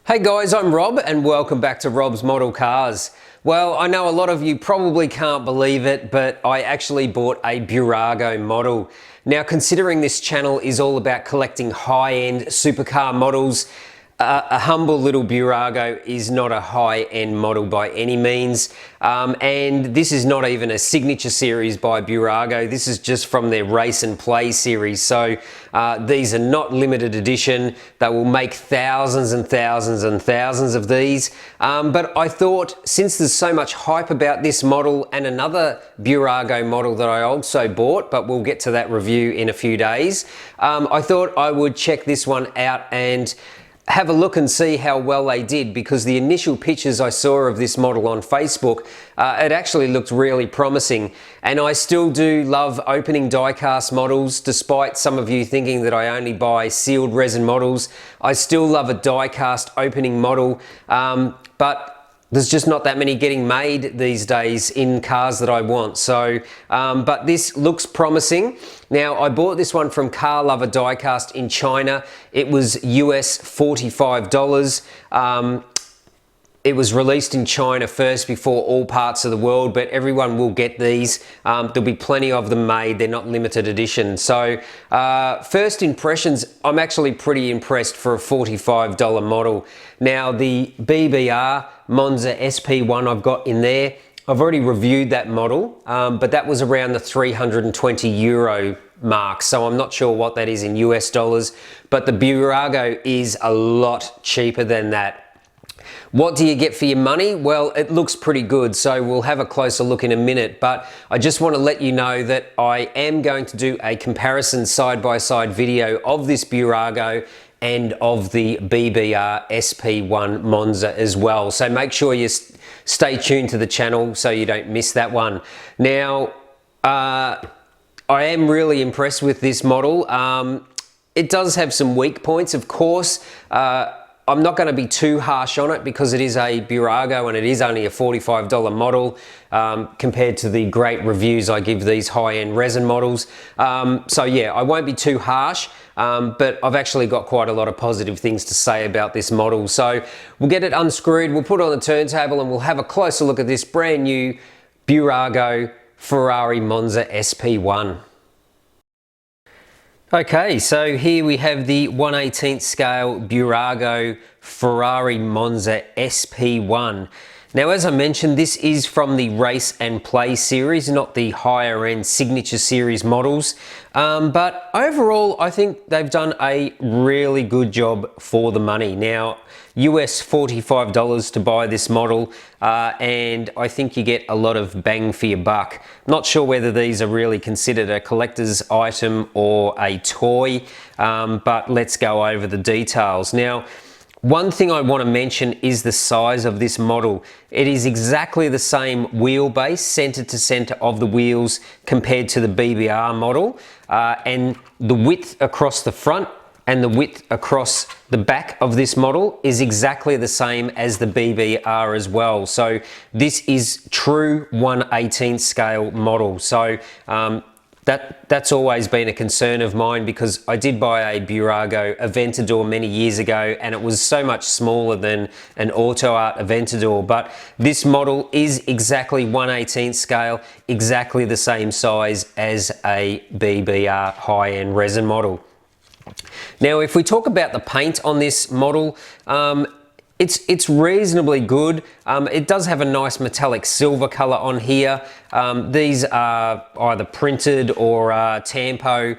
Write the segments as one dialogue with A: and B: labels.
A: Hey guys, I'm Rob and welcome back to Rob's Model Cars. Well, I know a lot of you probably can't believe it, but I actually bought a Bburago model. Now, considering this channel is all about collecting high-end supercar models, a humble little Bburago is not a high-end model by any means, and this is not even a signature series by Bburago. This is just from their Race and Play series, so these are not limited edition. They will make thousands and thousands and thousands of these, but I thought since there's so much hype about this model and another Bburago model that I also bought, but we'll get to that review in a few days, I thought I would check this one out and have a look and see how well they did, because the initial pictures I saw of this model on Facebook, it actually looked really promising. And I still do love opening die-cast models, despite some of you thinking that I only buy sealed resin models. I still love a die-cast opening model, but there's just not that many getting made these days in cars that I want. So, but this looks promising. Now, I bought this one from Car Lover Diecast in China. It was US $45. It was released in China first before all parts of the world, but everyone will get these. There'll be plenty of them made. They're not limited edition. So first impressions, I'm actually pretty impressed for a $45 model. Now, the BBR Monza SP1 I've got in there, I've already reviewed that model, but that was around the 320 euro mark. So I'm not sure what that is in US dollars, but the Bburago is a lot cheaper than that. What do you get for your money? Well, it looks pretty good, so we'll have a closer look in a minute, but I just want to let you know that I am going to do a comparison side-by-side video of this Bburago and of the BBR SP1 Monza as well. So make sure you stay tuned to the channel so you don't miss that one. Now, I am really impressed with this model. It does have some weak points, of course. I'm not going to be too harsh on it because it is a Bburago and it is only a $45 model compared to the great reviews I give these high-end resin models. So yeah, I won't be too harsh, but I've actually got quite a lot of positive things to say about this model. So we'll get it unscrewed, we'll put it on the turntable and we'll have a closer look at this brand new Bburago Ferrari Monza SP1. Okay, so here we have the 1/18 scale Bburago Ferrari Monza SP1. Now, as I mentioned, this is from the Race and Play series, not the higher end signature series models. But overall, I think they've done a really good job for the money. Now, US $45 to buy this model, and I think you get a lot of bang for your buck. Not sure whether these are really considered a collector's item or a toy, but let's go over the details. Now, one thing I want to mention is the size of this model. It is exactly the same wheelbase, center to center of the wheels compared to the BBR model, and the width across the front and the width across the back of this model is exactly the same as the BBR as well. So this is true 1/18 scale model. So that's always been a concern of mine, because I did buy a Bburago Aventador many years ago and it was so much smaller than an Auto Art Aventador, but this model is exactly 1/18 scale, exactly the same size as a BBR high-end resin model. Now, if we talk about the paint on this model, it's reasonably good. It does have a nice metallic silver color on here. These are either printed or Tampo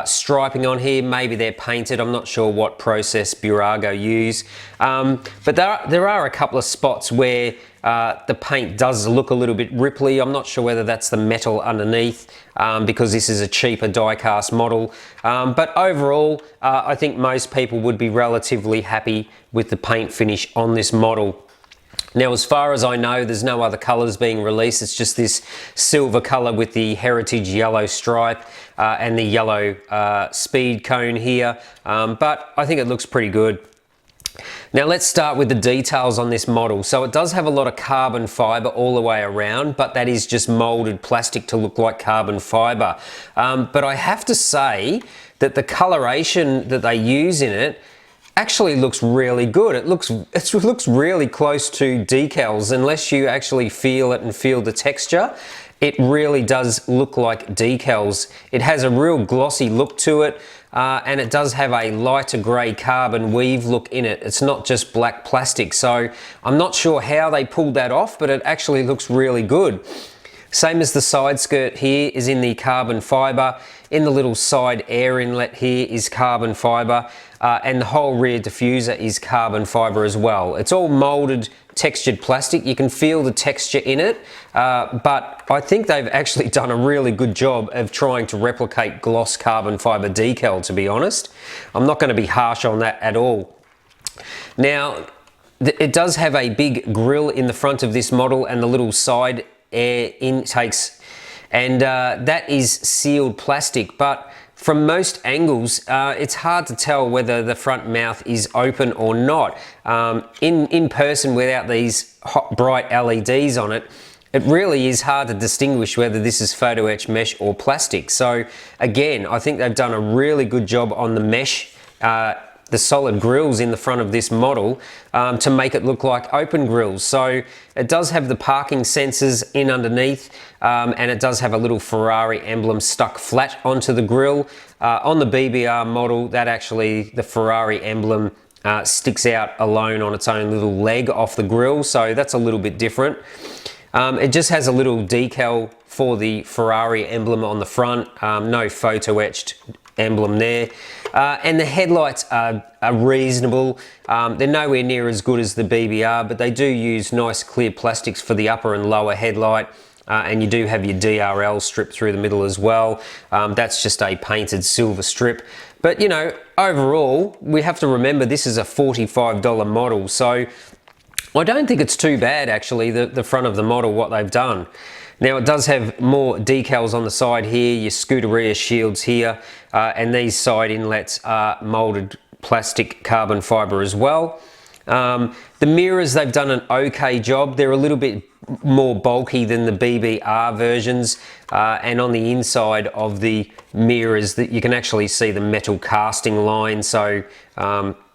A: striping on here. Maybe they're painted. I'm not sure what process Bburago use. But there are a couple of spots where the paint does look a little bit ripply. I'm not sure whether that's the metal underneath, because this is a cheaper die-cast model. But overall, I think most people would be relatively happy with the paint finish on this model. Now, as far as I know, there's no other colours being released. It's just this silver colour with the heritage yellow stripe and the yellow speed cone here. But I think it looks pretty good. Now let's start with the details on this model. So it does have a lot of carbon fibre all the way around, but that is just moulded plastic to look like carbon fibre. But I have to say that the coloration that they use in it actually looks really good. It looks really close to decals. Unless you actually feel it and feel the texture, it really does look like decals. It has a real glossy look to it, and it does have a lighter grey carbon weave look in it. It's not just black plastic, so I'm not sure how they pulled that off, but it actually looks really good. Same as the side skirt here is in the carbon fibre. In the little side air inlet here is carbon fibre, and the whole rear diffuser is carbon fibre as well. It's all moulded, textured plastic. You can feel the texture in it, but I think they've actually done a really good job of trying to replicate gloss carbon fibre decal, to be honest. I'm not going to be harsh on that at all. Now, it does have a big grille in the front of this model and the little side air intakes, and that is sealed plastic, but from most angles it's hard to tell whether the front mouth is open or not. In person, without these hot bright LEDs on it, it really is hard to distinguish whether this is photo etch mesh or plastic. So again, I think they've done a really good job on the mesh, the solid grills in the front of this model, to make it look like open grills. So it does have the parking sensors in underneath, and it does have a little Ferrari emblem stuck flat onto the grill. On the BBR model, the Ferrari emblem sticks out alone on its own little leg off the grill, so that's a little bit different. It just has a little decal for the Ferrari emblem on the front, no photo etched emblem there, and the headlights are reasonable. They're nowhere near as good as the BBR, but they do use nice clear plastics for the upper and lower headlight, and you do have your DRL strip through the middle as well. That's just a painted silver strip, but you know, overall we have to remember this is a $45 model, so I don't think it's too bad actually, the front of the model, what they've done. Now it does have more decals on the side here, your Scuderia shields here, and these side inlets are moulded plastic carbon fibre as well. The mirrors, they've done an okay job. They're a little bit more bulky than the BBR versions, and on the inside of the mirrors that you can actually see the metal casting line, so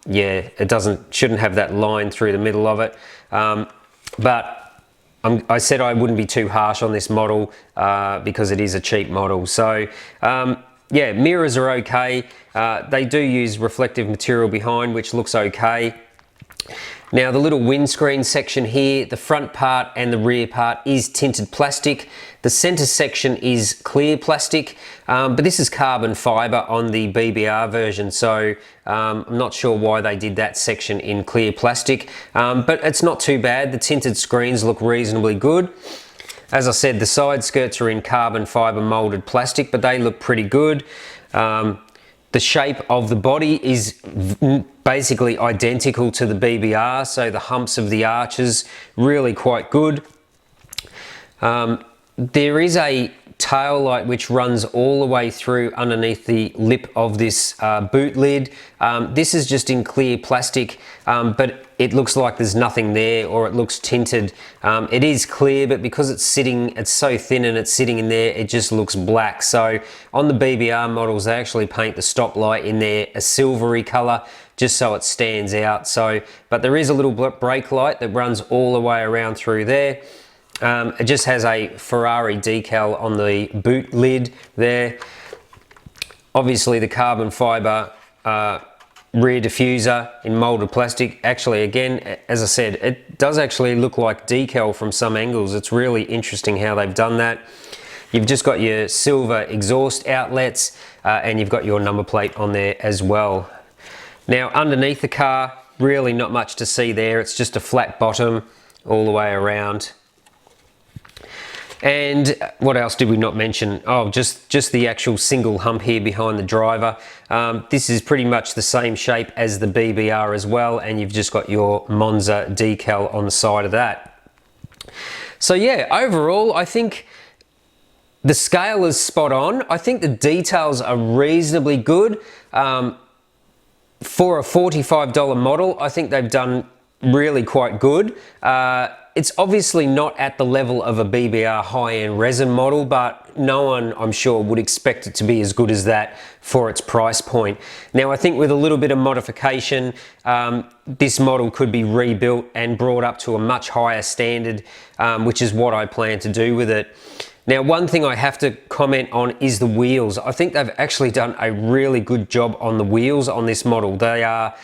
A: yeah, it shouldn't have that line through the middle of it, but I said I wouldn't be too harsh on this model because it is a cheap model. So yeah, mirrors are okay. They do use reflective material behind, which looks okay. Now the little windscreen section here, the front part and the rear part is tinted plastic. The center section is clear plastic, but this is carbon fiber on the BBR version, so I'm not sure why they did that section in clear plastic, but it's not too bad. The tinted screens look reasonably good. As I said, the side skirts are in carbon fiber molded plastic, but they look pretty good. The shape of the body is basically identical to the BBR, so the humps of the arches really quite good. There is a tail light which runs all the way through underneath the lip of this boot lid. This is just in clear plastic, but it looks like there's nothing there, or it looks tinted. It is clear, but because it's so thin and it's sitting in there, it just looks black. So on the BBR models, they actually paint the stop light in there a silvery color, just so it stands out. So, but there is a little brake light that runs all the way around through there. It just has a Ferrari decal on the boot lid there. Obviously the carbon fiber rear diffuser in molded plastic. Actually, again, as I said, it does actually look like decal from some angles. It's really interesting how they've done that. You've just got your silver exhaust outlets, and you've got your number plate on there as well. Now underneath the car, really not much to see there. It's just a flat bottom all the way around. And what else did we not mention? Oh, just the actual single hump here behind the driver. This is pretty much the same shape as the BBR as well, and you've just got your Monza decal on the side of that. So yeah, overall, I think the scale is spot on. I think the details are reasonably good. For a $45 model, I think they've done really quite good. It's obviously not at the level of a BBR high-end resin model, but no one, I'm sure, would expect it to be as good as that for its price point. Now, I think with a little bit of modification, this model could be rebuilt and brought up to a much higher standard, which is what I plan to do with it. Now, one thing I have to comment on is the wheels. I think they've actually done a really good job on the wheels on this model. They are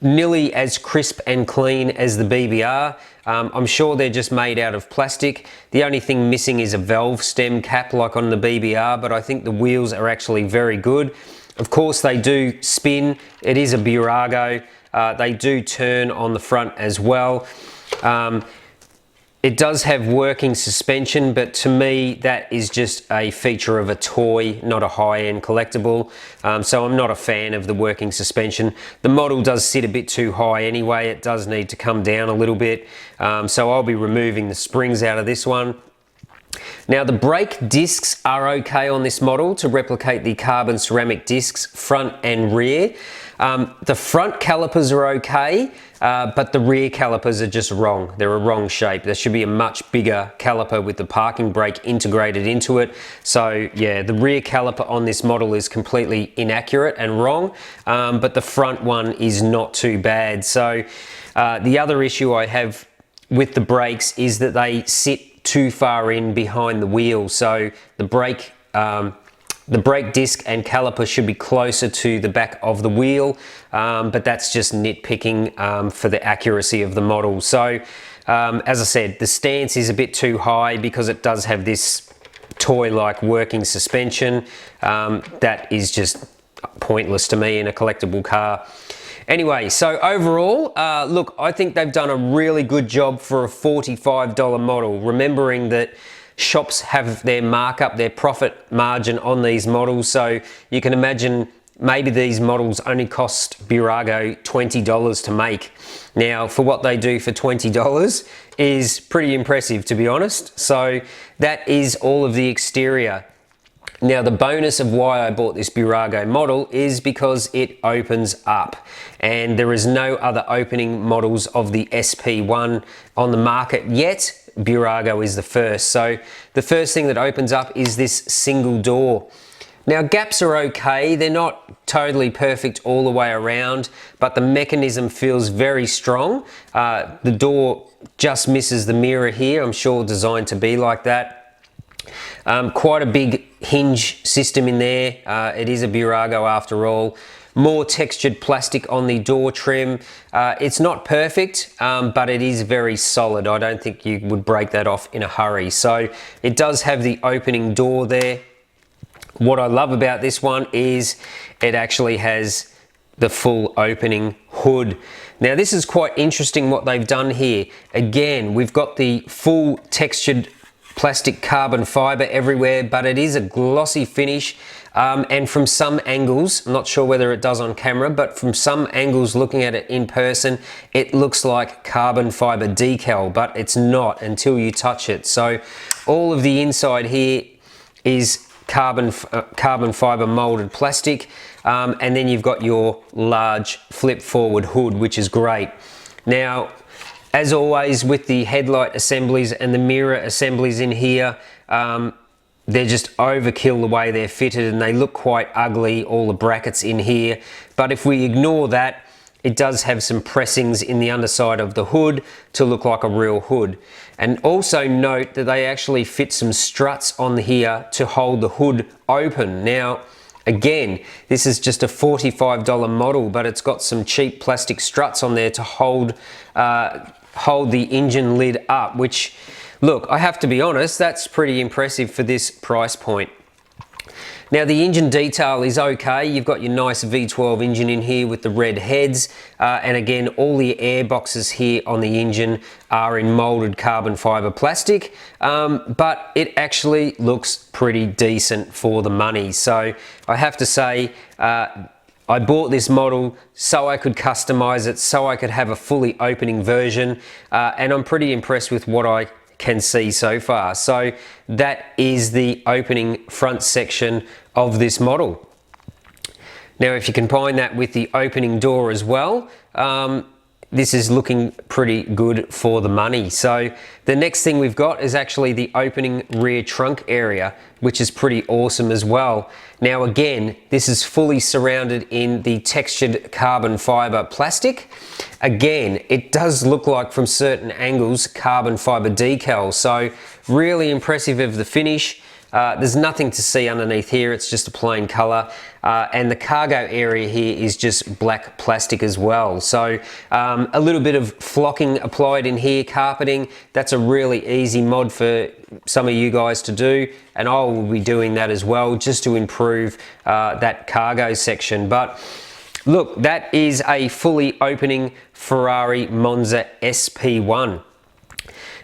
A: nearly as crisp and clean as the BBR. I'm sure they're just made out of plastic. The only thing missing is a valve stem cap like on the BBR, but I think the wheels are actually very good. Of course, they do spin. It is a Bburago. They do turn on the front as well. It does have working suspension, but to me, that is just a feature of a toy, not a high-end collectible. So I'm not a fan of the working suspension. The model does sit a bit too high anyway. It does need to come down a little bit. So I'll be removing the springs out of this one. Now, the brake discs are okay on this model to replicate the carbon ceramic discs front and rear. The front calipers are okay, but the rear calipers are just wrong. They're a wrong shape. There should be a much bigger caliper with the parking brake integrated into it. So yeah, the rear caliper on this model is completely inaccurate and wrong, but the front one is not too bad. So the other issue I have with the brakes is that they sit too far in behind the wheel. So the brake disc and caliper should be closer to the back of the wheel, but that's just nitpicking for the accuracy of the model. So as I said, the stance is a bit too high because it does have this toy-like working suspension. That is just pointless to me in a collectible car. Anyway, so overall, look, I think they've done a really good job for a $45 model, remembering that shops have their markup, their profit margin on these models. So you can imagine maybe these models only cost Bburago $20 to make. Now, for what they do for $20 is pretty impressive, to be honest. So that is all of the exterior. Now, the bonus of why I bought this Bburago model is because it opens up, and there is no other opening models of the SP1 on the market yet. Bburago is the first. So the first thing that opens up is this single door. Now, gaps are okay. They're not totally perfect all the way around, but the mechanism feels very strong. The door just misses the mirror here. I'm sure designed to be like that. Quite a big hinge system in there. It is a Bburago after all. More textured plastic on the door trim. It's not perfect, but it is very solid. I don't think you would break that off in a hurry. So it does have the opening door there. What I love about this one is it actually has the full opening hood. Now, this is quite interesting what they've done here. Again, we've got the full textured plastic carbon fiber everywhere, but it is a glossy finish, and from some angles, I'm not sure whether it does on camera, but from some angles looking at it in person, it looks like carbon fiber decal, but it's not until you touch it. So all of the inside here is carbon fiber molded plastic, and then you've got your large flip forward hood, which is great. Now, as always with the headlight assemblies and the mirror assemblies in here, they're just overkill the way they're fitted, and they look quite ugly, all the brackets in here. But if we ignore that, it does have some pressings in the underside of the hood to look like a real hood. And also note that they actually fit some struts on here to hold the hood open. Now, again, this is just a $45 model, but it's got some cheap plastic struts on there to hold the engine lid up, which, look, I have to be honest, that's pretty impressive for this price point. Now, the engine detail is okay. You've got your nice V12 engine in here with the red heads, and again, all the air boxes here on the engine are in molded carbon fiber plastic, but it actually looks pretty decent for the money. So I have to say, I bought this model so I could customize it, so I could have a fully opening version, and I'm pretty impressed with what I can see so far. So that is the opening front section of this model. Now, if you combine that with the opening door as well, this is looking pretty good for the money. So the next thing we've got is actually the opening rear trunk area, which is pretty awesome as well. Now again, this is fully surrounded in the textured carbon fiber plastic. Again, it does look like from certain angles carbon fiber decal, so really impressive of the finish. There's nothing to see underneath here, it's just a plain color. And the cargo area here is just black plastic as well. So a little bit of flocking applied in here, carpeting. That's a really easy mod for some of you guys to do, and I will be doing that as well, just to improve that cargo section. But look, that is a fully opening Ferrari Monza SP1.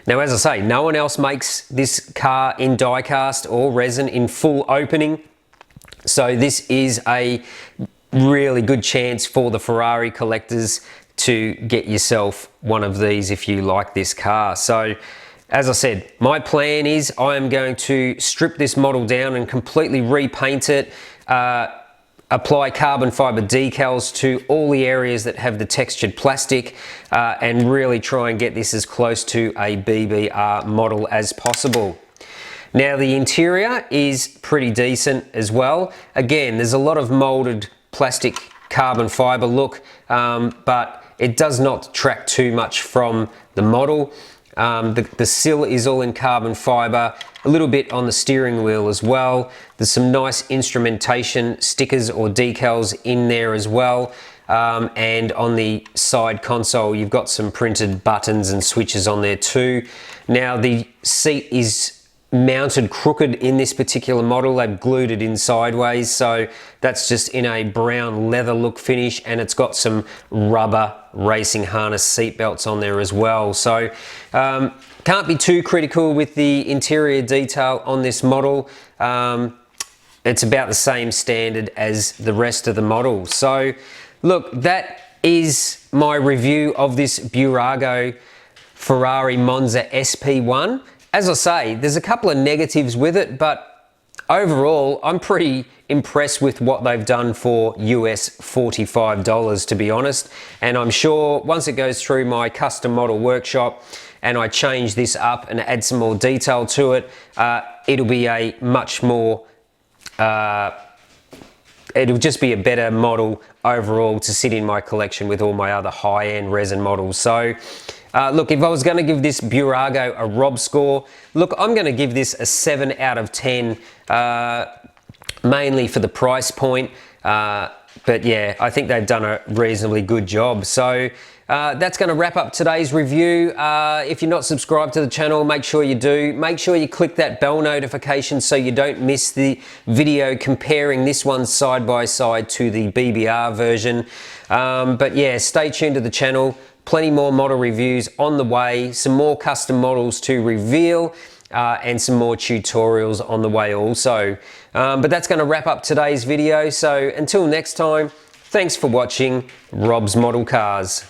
A: Now, as I say, no one else makes this car in die-cast or resin in full opening. So this is a really good chance for the Ferrari collectors to get yourself one of these if you like this car. So, as I said, my plan is I am going to strip this model down and completely repaint it, apply carbon fiber decals to all the areas that have the textured plastic, and really try and get this as close to a BBR model as possible. Now the interior is pretty decent as well. Again, there's a lot of molded plastic carbon fiber look, but it does not detract too much from the model. The sill is all in carbon fiber, a little bit on the steering wheel as well. There's some nice instrumentation stickers or decals in there as well. And on the side console, you've got some printed buttons and switches on there too. Now the seat is mounted crooked in this particular model. They've glued it in sideways, so that's just in a brown leather look finish, and it's got some rubber racing harness seat belts on there as well. So can't be too critical with the interior detail on this model. It's about the same standard as the rest of the model. So look, that is my review of this Bburago Ferrari Monza SP1. As I say, there's a couple of negatives with it, but overall, I'm pretty impressed with what they've done for US $45, to be honest. And I'm sure once it goes through my custom model workshop and I change this up and add some more detail to it, it'll be a much more, it'll just be a better model overall to sit in my collection with all my other high-end resin models. So look, if I was going to give this Bburago a Rob score, look, I'm going to give this a 7 out of 10, mainly for the price point. But yeah, I think they've done a reasonably good job. So that's going to wrap up today's review. If you're not subscribed to the channel, make sure you do. Make sure you click that bell notification so you don't miss the video comparing this one side by side to the BBR version. But yeah, stay tuned to the channel. Plenty more model reviews on the way, some more custom models to reveal, and some more tutorials on the way also. But that's going to wrap up today's video. So until next time, thanks for watching Rob's Model Cars.